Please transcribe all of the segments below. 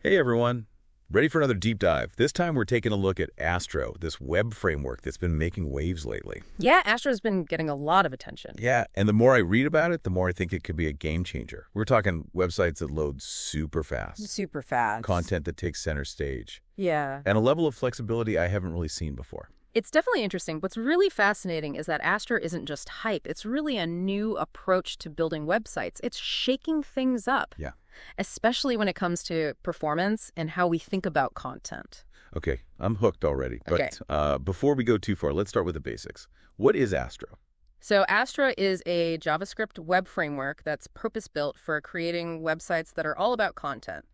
Hey everyone, ready for another deep dive. This time we're taking a look at Astro, this web framework that's been making waves lately. Yeah, Astro's been getting a lot of attention. Yeah, and the more I read about it, the more I think it could be a game changer. We're talking websites that load super fast, Super fast. content that takes center stage, Yeah. and a level of flexibility I haven't really seen before. It's definitely interesting. What's really fascinating is that Astro isn't just hype. It's really a new approach to building websites. It's shaking things up. Yeah. Especially when it comes to performance and how we think about content. Okay, I'm hooked already. Okay. But before we go too far, let's start with the basics. What is Astro? So Astra is a JavaScript web framework that's purpose-built for creating websites that are all about content.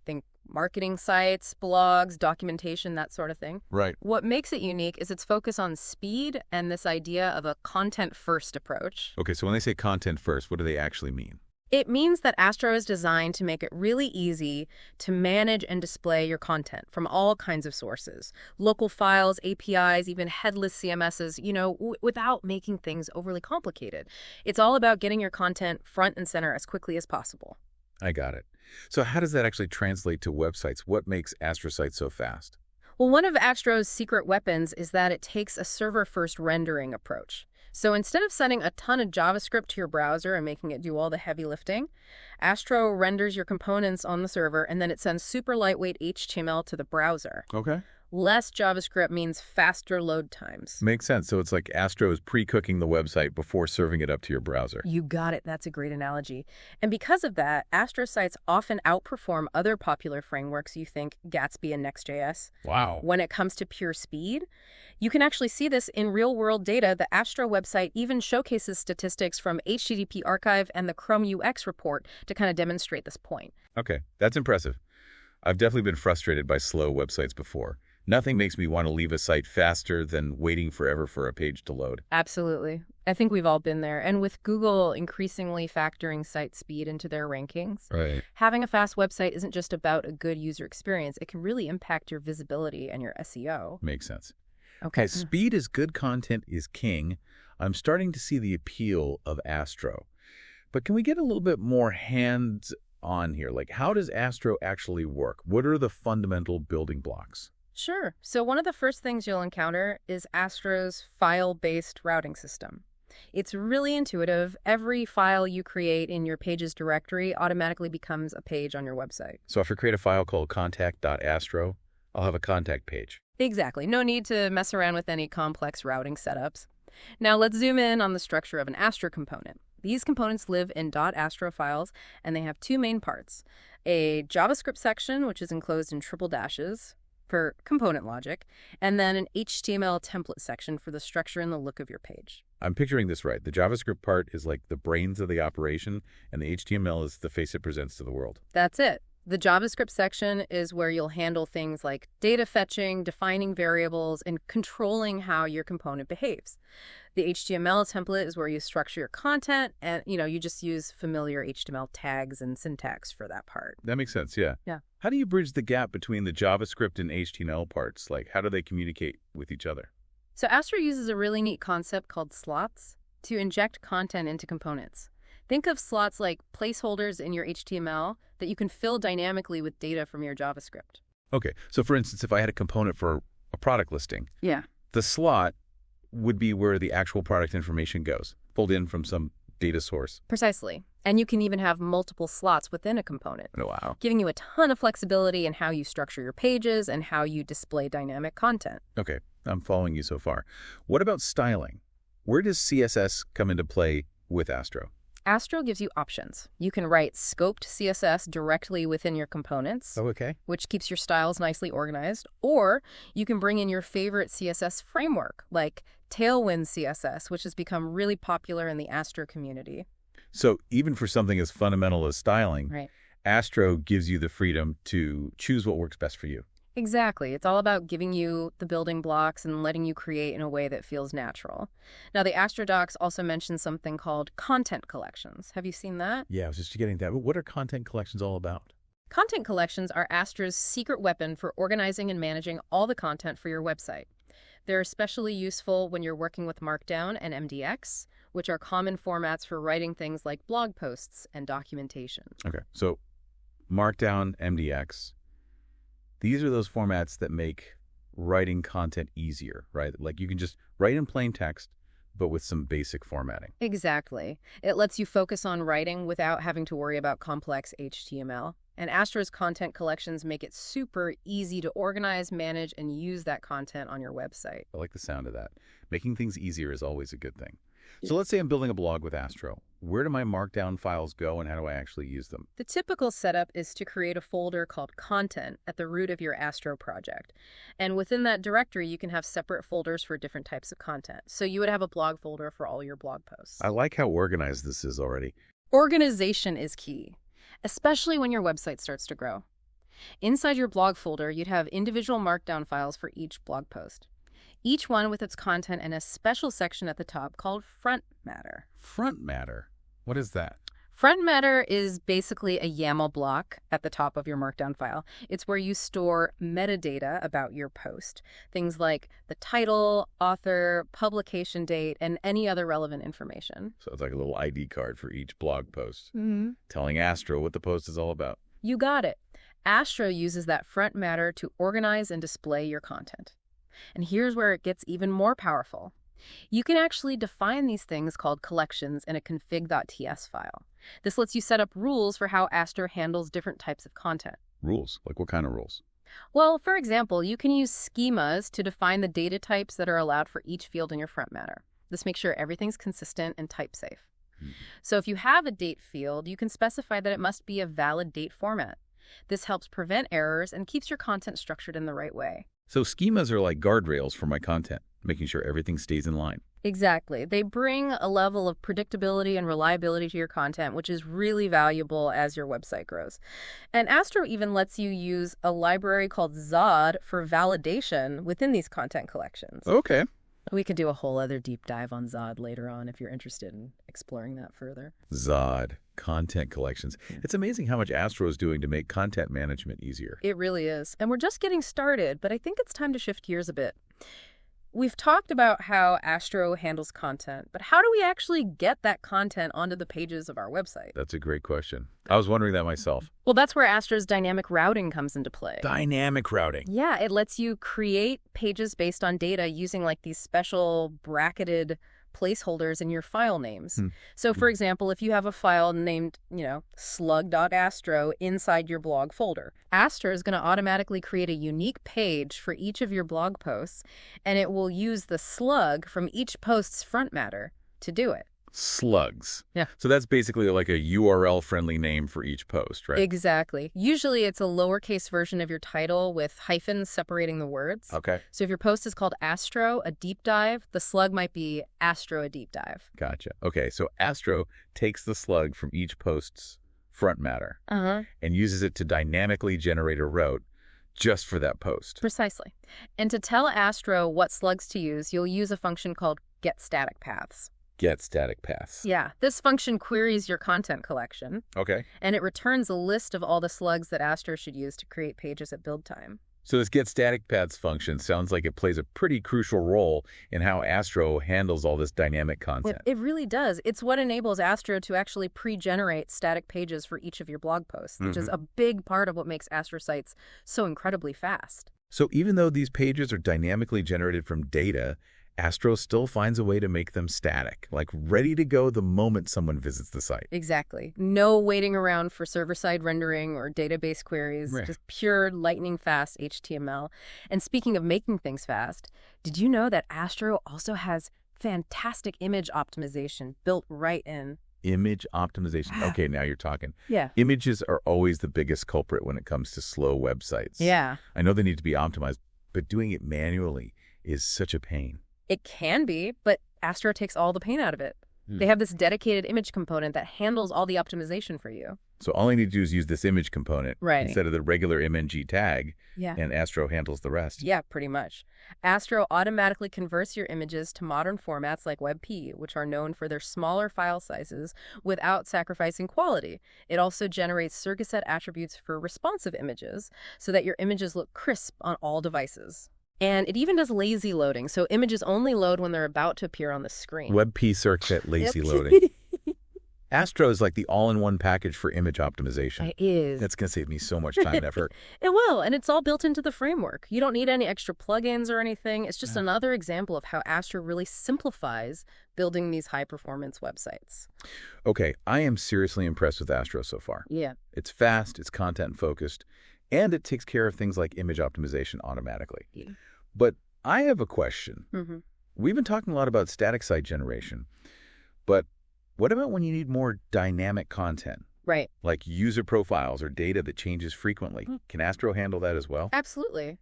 Think marketing sites, blogs, documentation, that sort of thing. Right. What makes it unique is its focus on speed and this idea of a content-first approach. Okay, so when they say content first, what do they actually mean? It means that Astro is designed to make it really easy to manage and display your content from all kinds of sources. Local files, APIs, even headless CMSs, without making things overly complicated. It's all about getting your content front and center as quickly as possible. I got it. So how does that actually translate to websites? What makes Astro sites so fast? Well, one of Astro's secret weapons is that it takes a server-first rendering approach. So instead of sending a ton of JavaScript to your browser and making it do all the heavy lifting, Astro renders your components on the server and then it sends super lightweight HTML to the browser. Okay. Less JavaScript means faster load times. Makes sense. So it's like Astro is pre-cooking the website before serving it up to your browser. You got it. That's a great analogy. And because of that, Astro sites often outperform other popular frameworks you think, Gatsby and Next.js. Wow. When it comes to pure speed, you can actually see this in real-world data. The Astro website even showcases statistics from HTTP Archive and the Chrome UX report to kind of demonstrate this point. Okay, that's impressive. I've definitely been frustrated by slow websites before. Nothing makes me want to leave a site faster than waiting forever for a page to load. Absolutely. I think we've all been there. And with Google increasingly factoring site speed into their rankings, Right. having a fast website isn't just about a good user experience. It can really impact your visibility and your SEO. Makes sense. Okay. As speed as good content is king, I'm starting to see the appeal of Astro. But can we get a little bit more hands-on here? Like, how does Astro actually work? What are the fundamental building blocks? Sure. So one of the first things you'll encounter is Astro's file-based routing system. It's really intuitive. Every file you create in your pages directory automatically becomes a page on your website. So if I create a file called contact.astro, I'll have a contact page. Exactly. No need to mess around with any complex routing setups. Now let's zoom in on the structure of an Astro component. These components live in .astro files, and they have two main parts. A JavaScript section, which is enclosed in triple dashes for component logic, and then an HTML template section for the structure and the look of your page. I'm picturing this right. The JavaScript part is like the brains of the operation, and the HTML is the face it presents to the world. That's it. The JavaScript section is where you'll handle things like data fetching, defining variables, and controlling how your component behaves. The HTML template is where you structure your content, and you just use familiar HTML tags and syntax for that part. That makes sense, yeah. Yeah. How do you bridge the gap between the JavaScript and HTML parts? Like, how do they communicate with each other? So Astro uses a really neat concept called slots to inject content into components. Think of slots like placeholders in your HTML that you can fill dynamically with data from your JavaScript. Okay, so for instance, if I had a component for a product listing, Yeah. the slot would be where the actual product information goes, pulled in from some data source. Precisely. And you can even have multiple slots within a component, Oh, wow. giving you a ton of flexibility in how you structure your pages and how you display dynamic content. Okay, I'm following you so far. What about styling? Where does CSS come into play with Astro? Astro gives you options. You can write scoped CSS directly within your components, Oh, okay. which keeps your styles nicely organized, or you can bring in your favorite CSS framework, like Tailwind CSS, which has become really popular in the Astro community. So even for something as fundamental as styling, Right. Astro gives you the freedom to choose what works best for you. Exactly. It's all about giving you the building blocks and letting you create in a way that feels natural. Now, the Astro docs also mention something called content collections. Have you seen that? Yeah, I was just getting that. But what are content collections all about? Content collections are Astro's secret weapon for organizing and managing all the content for your website. They're especially useful when you're working with Markdown and MDX, which are common formats for writing things like blog posts and documentation. Okay, so Markdown, MDX. These are those formats that make writing content easier, right? Like you can just write in plain text, but with some basic formatting. Exactly. It lets you focus on writing without having to worry about complex HTML. And Astro's content collections make it super easy to organize, manage, and use that content on your website. I like the sound of that. Making things easier is always a good thing. So let's say I'm building a blog with Astro. Where do my markdown files go and how do I actually use them? The typical setup is to create a folder called Content at the root of your Astro project. And within that directory, you can have separate folders for different types of content. So you would have a blog folder for all your blog posts. I like how organized this is already. Organization is key, especially when your website starts to grow. Inside your blog folder, you'd have individual markdown files for each blog post, each one with its content and a special section at the top called Front Matter. Front matter? What is that? Front Matter is basically a YAML block at the top of your markdown file. It's where you store metadata about your post, things like the title, author, publication date, and any other relevant information. So it's like a little ID card for each blog post, Mm-hmm. telling Astro what the post is all about. You got it. Astro uses that Front Matter to organize and display your content. And here's where it gets even more powerful. You can actually define these things called collections in a config.ts file. This lets you set up rules for how Astro handles different types of content. Rules? Like what kind of rules? Well, for example, you can use schemas to define the data types that are allowed for each field in your Front Matter. This makes sure everything's consistent and type safe. So if you have a date field, you can specify that it must be a valid date format. This helps prevent errors and keeps your content structured in the right way. So schemas are like guardrails for my content, making sure everything stays in line. Exactly. They bring a level of predictability and reliability to your content, which is really valuable as your website grows. And Astro even lets you use a library called Zod for validation within these content collections. Okay. We could do a whole other deep dive on Zod later on if you're interested in exploring that further. Zod, content collections. It's amazing how much Astro is doing to make content management easier. It really is. And we're just getting started, but I think it's time to shift gears a bit. We've talked about how Astro handles content, but how do we actually get that content onto the pages of our website? That's a great question. I was wondering that myself. Well, that's where Astro's dynamic routing comes into play. Dynamic routing. Yeah, it lets you create pages based on data using like these special bracketed placeholders in your file names. So for example, if you have a file named, slug.astro inside your blog folder, Astro is going to automatically create a unique page for each of your blog posts, and it will use the slug from each post's front matter to do it. Slugs. Yeah. So that's basically like a URL-friendly name for each post, right? Exactly. Usually it's a lowercase version of your title with hyphens separating the words. Okay. So if your post is called Astro, a deep dive, the slug might be Astro, a deep dive. Gotcha. Okay, so Astro takes the slug from each post's front matter and uses it to dynamically generate a route just for that post. Precisely. And to tell Astro what slugs to use, you'll use a function called getStaticPaths. Get static paths. Yeah, this function queries your content collection, Okay. and it returns a list of all the slugs that Astro should use to create pages at build time. So this get static paths function sounds like it plays a pretty crucial role in how Astro handles all this dynamic content. It really does. It's what enables Astro to actually pre-generate static pages for each of your blog posts, which is a big part of what makes Astro sites so incredibly fast. So even though these pages are dynamically generated from data, Astro still finds a way to make them static, like ready to go the moment someone visits the site. Exactly. No waiting around for server-side rendering or database queries, just pure lightning-fast HTML. And speaking of making things fast, did you know that Astro also has fantastic image optimization built right in? Image optimization. Okay, now you're talking. Yeah. Images are always the biggest culprit when it comes to slow websites. Yeah. I know they need to be optimized, but doing it manually is such a pain. It can be, but Astro takes all the pain out of it. They have this dedicated image component that handles all the optimization for you. So all I need to do is use this image component instead of the regular MNG tag, and Astro handles the rest. Yeah, pretty much. Astro automatically converts your images to modern formats like WebP, which are known for their smaller file sizes without sacrificing quality. It also generates circuit set attributes for responsive images so that your images look crisp on all devices. And it even does lazy loading, so images only load when they're about to appear on the screen. WebP circuit lazy loading. Astro is like the all-in-one package for image optimization. It is. That's going to save me so much time and effort. It will, and it's all built into the framework. You don't need any extra plugins or anything. It's just another example of how Astro really simplifies building these high-performance websites. Okay, I am seriously impressed with Astro so far. Yeah. It's fast, it's content-focused, and it takes care of things like image optimization automatically. Yeah. But I have a question. Mm-hmm. We've been talking a lot about static site generation, but what about when you need more dynamic content? Right. Like user profiles or data that changes frequently. Can Astro handle that as well? Absolutely.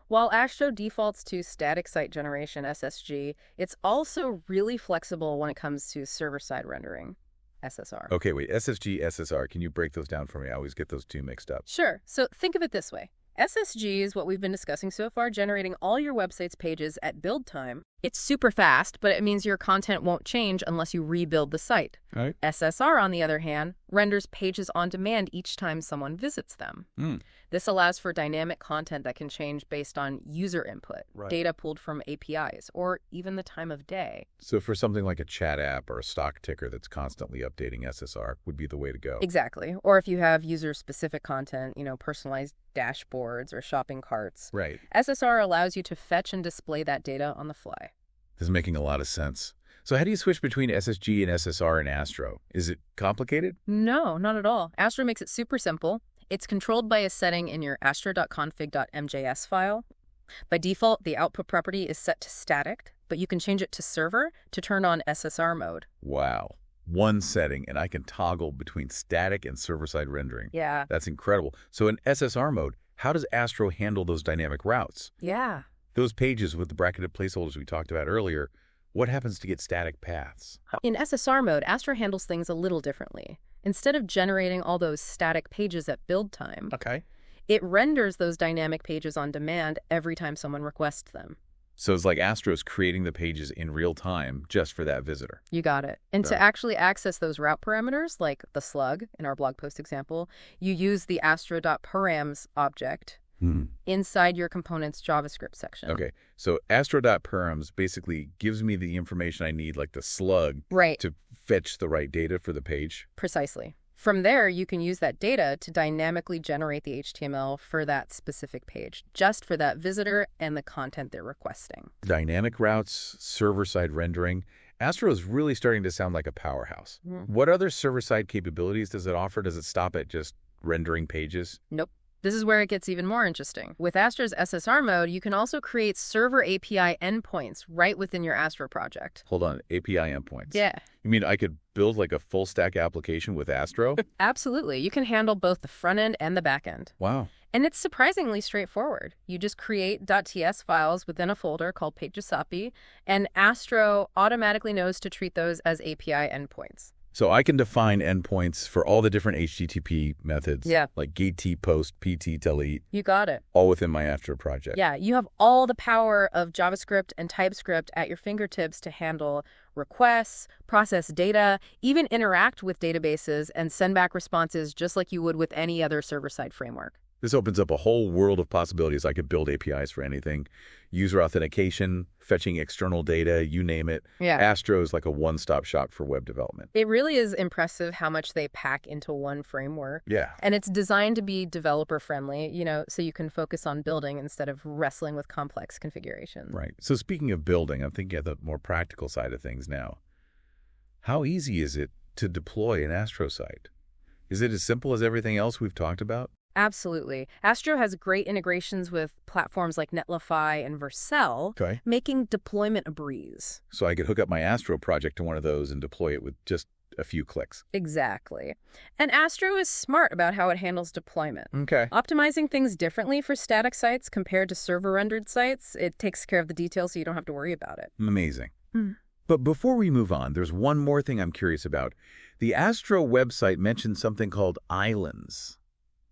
While Astro defaults to static site generation, SSG, it's also really flexible when it comes to server-side rendering, SSR. Okay, wait, SSG, SSR, can you break those down for me? I always get those two mixed up. Sure. So think of it this way. SSG is what we've been discussing so far, generating all your website's pages at build time. It's super fast, but it means your content won't change unless you rebuild the site. Right. SSR, on the other hand, renders pages on demand each time someone visits them. This allows for dynamic content that can change based on user input, data pulled from APIs, or even the time of day. So for something like a chat app or a stock ticker that's constantly updating, SSR would be the way to go. Exactly. Or if you have user-specific content, personalized dashboards or shopping carts. Right. SSR allows you to fetch and display that data on the fly. This is making a lot of sense. So how do you switch between SSG and SSR in Astro? Is it complicated? No, not at all. Astro makes it super simple. It's controlled by a setting in your astro.config.mjs file. By default, the output property is set to static, but you can change it to server to turn on SSR mode. Wow. One setting, and I can toggle between static and server-side rendering. Yeah. That's incredible. So in SSR mode, how does Astro handle those dynamic routes? Yeah. Those pages with the bracketed placeholders we talked about earlier, what happens to get static paths? In SSR mode, Astro handles things a little differently. Instead of generating all those static pages at build time, it renders those dynamic pages on demand every time someone requests them. So it's like Astro's creating the pages in real time just for that visitor. You got it. And to actually access those route parameters, like the slug in our blog post example, you use the astro.params object inside your component's JavaScript section. Okay, so astro.params basically gives me the information I need, like the slug, to fetch the right data for the page. Precisely. From there, you can use that data to dynamically generate the HTML for that specific page, just for that visitor and the content they're requesting. Dynamic routes, server-side rendering. Astro is really starting to sound like a powerhouse. What other server-side capabilities does it offer? Does it stop at just rendering pages? Nope. This is where it gets even more interesting. With Astro's SSR mode, you can also create server API endpoints right within your Astro project. Hold on, API endpoints? Yeah. You mean I could build like a full stack application with Astro? Absolutely. You can handle both the front end and the back end. Wow. And it's surprisingly straightforward. You just create .ts files within a folder called pagesapi, and Astro automatically knows to treat those as API endpoints. So I can define endpoints for all the different HTTP methods, like GET, POST, PT, delete. You got it. All within my Astro project. Yeah, you have all the power of JavaScript and TypeScript at your fingertips to handle requests, process data, even interact with databases and send back responses just like you would with any other server-side framework. This opens up a whole world of possibilities. I could build APIs for anything. User authentication, fetching external data, you name it. Yeah. Astro is like a one-stop shop for web development. It really is impressive how much they pack into one framework. Yeah. And it's designed to be developer-friendly, so you can focus on building instead of wrestling with complex configurations. Right. So speaking of building, I'm thinking of the more practical side of things now. How easy is it to deploy an Astro site? Is it as simple as everything else we've talked about? Absolutely. Astro has great integrations with platforms like Netlify and Vercel, making deployment a breeze. So I could hook up my Astro project to one of those and deploy it with just a few clicks. Exactly. And Astro is smart about how it handles deployment. Optimizing things differently for static sites compared to server-rendered sites, it takes care of the details so you don't have to worry about it. Amazing. But before we move on, there's one more thing I'm curious about. The Astro website mentioned something called islands.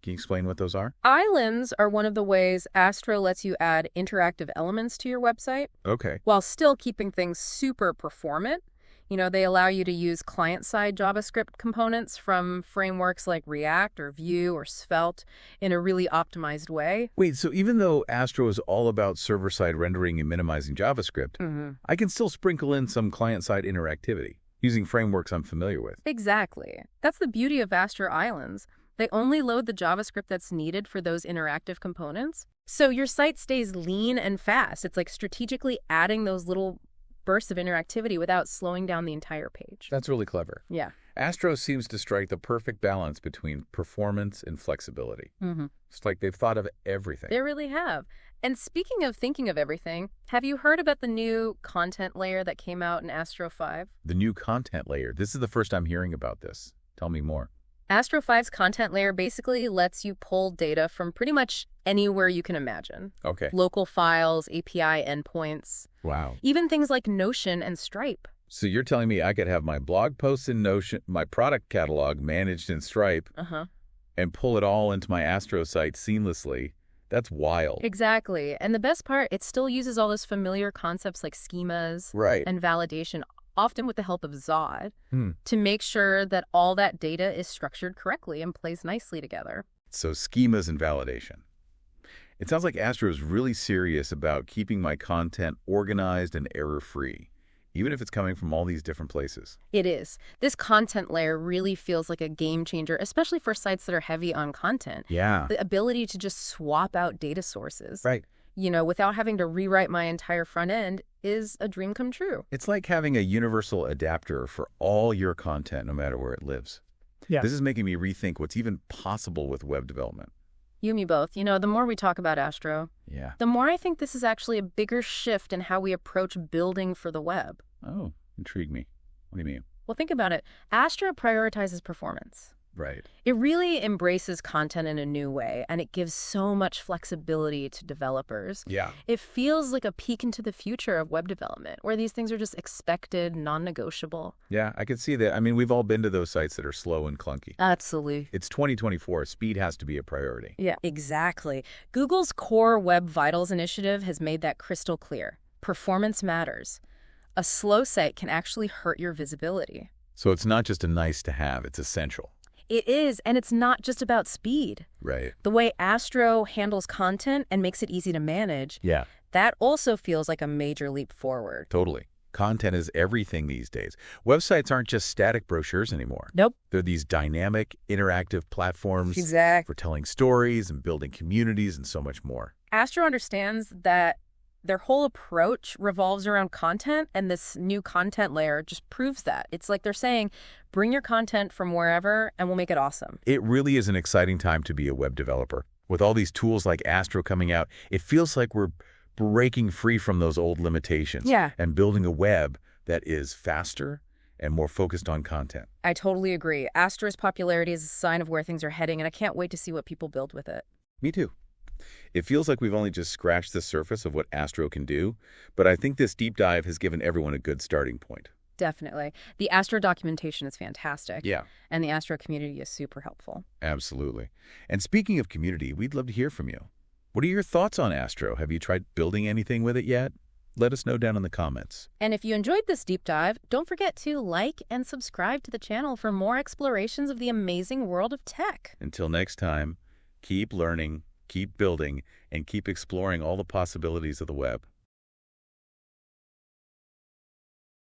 Can you explain what those are? Islands are one of the ways Astro lets you add interactive elements to your website. While still keeping things super performant. They allow you to use client-side JavaScript components from frameworks like React or Vue or Svelte in a really optimized way. Wait, so even though Astro is all about server-side rendering and minimizing JavaScript, I can still sprinkle in some client-side interactivity? using frameworks I'm familiar with. Exactly. That's the beauty of Astro Islands. They only load the JavaScript that's needed for those interactive components. So your site stays lean and fast. It's like strategically adding those little bursts of interactivity without slowing down the entire page. That's really clever. Yeah. Astro seems to strike the perfect balance between performance and flexibility. It's like they've thought of everything. They really have. And speaking of thinking of everything, have you heard about the new content layer that came out in Astro 5? The new content layer. This is the first I'm hearing about this. Tell me more. Astro 5's content layer basically lets you pull data from pretty much anywhere you can imagine. Okay. Local files, API endpoints, Wow. even things like Notion and Stripe. So you're telling me I could have my blog posts in Notion, my product catalog managed in Stripe, and pull it all into my Astro site seamlessly? That's wild. Exactly. And the best part, it still uses all those familiar concepts like schemas Right. and validation, often with the help of Zod, to make sure that all that data is structured correctly and plays nicely together. So schemas and validation. It sounds like Astro is really serious about keeping my content organized and error-free, even if it's coming from all these different places. It is. This content layer really feels like a game changer, especially for sites that are heavy on content. Yeah. The ability to just swap out data sources, Right. Without having to rewrite my entire front end is a dream come true. It's like having a universal adapter for all your content, no matter where it lives. Yeah. This is making me rethink what's even possible with web development. You and me both. The more we talk about Astro, Yeah. the more I think this is actually a bigger shift in how we approach building for the web. Oh, intrigue me. What do you mean? Well, think about it. Astro prioritizes performance. Right. It really embraces content in a new way, and it gives so much flexibility to developers. Yeah. It feels like a peek into the future of web development, where these things are just expected, non-negotiable. Yeah, I could see that. I mean, we've all been to those sites that are slow and clunky. Absolutely. It's 2024. Speed has to be a priority. Yeah, exactly. Google's Core Web Vitals initiative has made that crystal clear. Performance matters. A slow site can actually hurt your visibility. So it's not just a nice to have, it's essential. It is, and it's not just about speed. Right. The way Astro handles content and makes it easy to manage, Yeah, that also feels like a major leap forward. totally. Content is everything these days. Websites aren't just static brochures anymore. Nope. They're these dynamic, interactive platforms Exactly. for telling stories and building communities and so much more. Astro understands that their whole approach revolves around content, and this new content layer just proves that. It's like they're saying, bring your content from wherever, and we'll make it awesome. It really is an exciting time to be a web developer. With all these tools like Astro coming out, it feels like we're breaking free from those old limitations and building a web that is faster and more focused on content. I totally agree. Astro's popularity is a sign of where things are heading, and I can't wait to see what people build with it. Me too. It feels like we've only just scratched the surface of what Astro can do, but I think this deep dive has given everyone a good starting point. Definitely. The Astro documentation is fantastic. Yeah, And the Astro community is super helpful. absolutely. And speaking of community, we'd love to hear from you. What are your thoughts on Astro? Have you tried building anything with it yet? Let us know down in the comments. And if you enjoyed this deep dive, don't forget to like and subscribe to the channel for more explorations of the amazing world of tech. Until next time, keep learning, keep building, and keep exploring all the possibilities of the web.